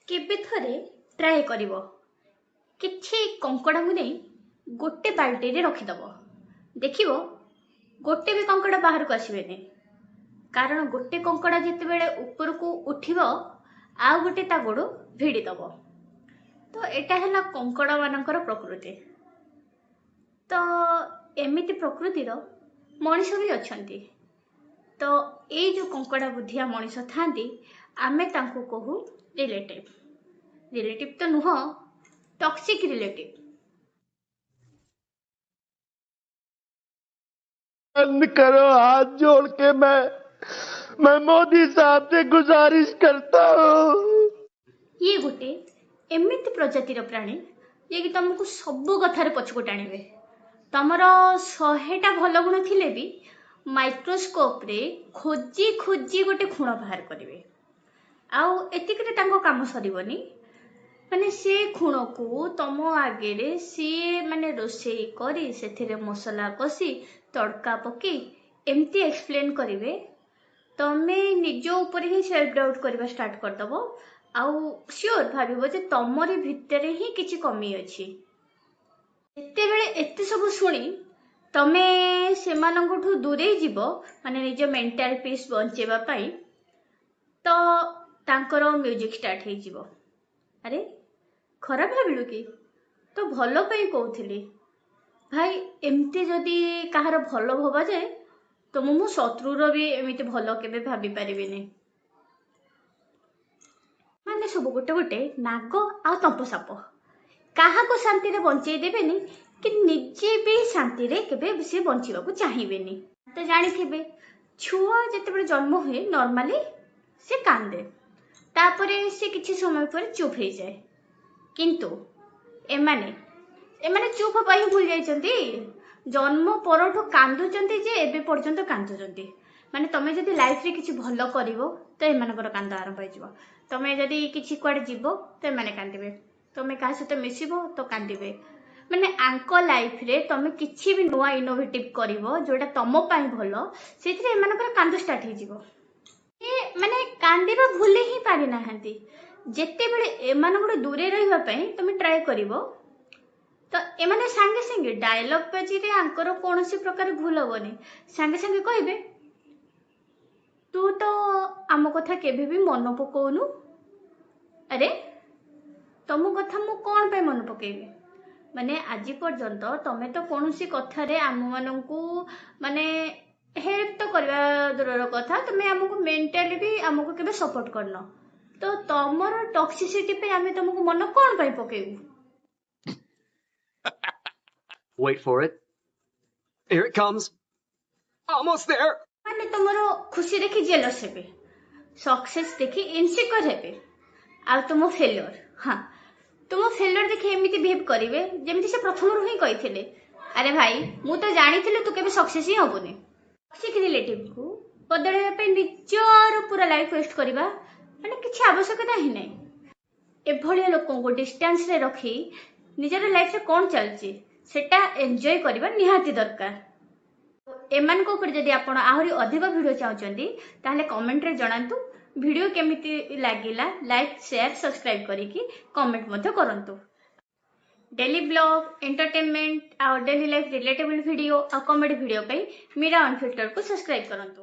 केबे थरे ट्राए करिवो किछि कंकड़ा को नहीं गोटे बाल्टी रे रखिदब देखिवो गोटे भी कंकड़ा बाहर को आसबेनी कारण गोटे कंकड़ा जिते बेले ऊपर को उठिबो आउ गोटे ता गोड़ भिड़ी दब तो एटा हैला कंकड़ा मानकर प्रकृति। तो एमिति प्रकृतिर मनीष भी अछंती। तो ये जो कंकड़ा बुद्धिया मनीष थांती आमे तांको कहू रिलेटिव तो नुह टॉक्सिक रिलेटिव। बंद करो हाथ जोड़ के मैं मोदी साहब से गुजारिश करता हूँ। ये गोटे एमिति प्रजातिर प्राणी ये कि तुमको सबु कथार पछको टाणिबे। तमर 100टा भल गुण थिले भी माइक्रोस्कोप रे खोजी खोजी गोटे खुण बाहर करिवे आउ एतिकरे तांको काम सरीबनी माने से खुण को तम आगे रे सी माने रोषेई करी सेथिरे मसला कसी तड़का पकी एमती एक्सप्लेन करिवे तमे निज ऊपर ही सेल्फ डाउट करबा स्टार्ट कर दबो आउ श्योर भाबिबो जे तमरी भितरे ही किछि कमी अछि। एते बेले एते सब सुनी तमे सेमानंगठु दूरे जीवो माने निज मेंटल पीस बंचेबा पई तो तांकर म्यूजिक स्टार्ट हे जीवो। अरे खराब भाबिलु कि तो भलो पई कहउथिली भाई एमती जदि काहार भलो भबा जाए तो मु शत्रुर भी एमिति भलो केबे भाबी परिबेनी। माने सब गोटे गोटे नाग आ तंपसाप काहा को शांति रे बंचई देबेनी कि निजे भी शांति रे केबे से बंचिबा को चाहिबेनी। तो जानि थिबे छुआ जते बेले जन्म हुए नॉर्मली से कांदे तापरे से किछि समय पर चुप हो जाए किंतु एमाने चुप पाई भूल जाइछंती जन्म परठो कांदुचंती जे एबे पर्यंत कांदुचंती। माने तमे जदि लाइफ रे किछि भलो करिवो तो एमानकर कांद आरंभ हो जिवो। तमे जदि किछि कुआडे जीवो तो एमाने कांदिबे तमे का सहित मिसिबो तो कांदिबे। माने आंको लाइफ रे तमे किछि भी नुआ इनोवेटिव करिवो जोटा तमो पाई भलो सेथिरे एमानकर कांद स्टार्ट हो जिवो। ए माने कांदिबा भूले ही पारि नाहंती जेते बेले एमानकर दूरे रहिबा पई तमे ट्राई करिवो तो एमाने संगे संगे डायलॉग पेजी रे आंकर कोनोसी प्रकार भूल होबनी संगे संगे कहबे तू तो आम कथा केबे भी मन पकोनु। अरे तुम कथा मु कौन पे मन पकेबे माने आज पर्यंत तमे तो कोनोसी कथा रे आम माननकु माने हेल्प तो करबा दूरर कथा तमे हमको मेंटली भी हमको केबे सपोर्ट करनो तो तमर टॉक्सिसिटी पे आमे तुमको मन कौन पे पकेबू। Wait for it. Here it comes. Almost there. माने तुमरो खुशी देखि जेलस हेबे सक्सेस देखि इनसिक्योर हेबे आ तुम फेलियर हाँ तुम फेलियर देखि एमिति बिहेव करिवे जेमिति से प्रथम रु ही कहिथिले अरे भाई मु तो जानिथिले तू केबे सक्सेस ही होबोनी। टॉक्सिक रिलेटिव को बदलैया पे निजर पूरा लाइफ वेस्ट करबा माने किछि आवश्यकता ही नै। एभलिया लोकों को डिस्टेंस रे रखी निजर लाइफ रे कोन चलची सेटा एन्जॉय करबा निहाती दरकार। एमान को ऊपर जदि आपण आहुरी अधिक वीडियो चाहउचंदी ताहले कमेंट रे जणांतु वीडियो केमिति लागिला लाइक शेयर सब्सक्राइब करिकि कमेंट मध्य करंतु। डेली ब्लॉग एंटरटेनमेंट और डेली लाइफ रिलेटेबल वीडियो और कॉमेडी वीडियो पे मीरा अनफिल्टर को सब्सक्राइब करंतु।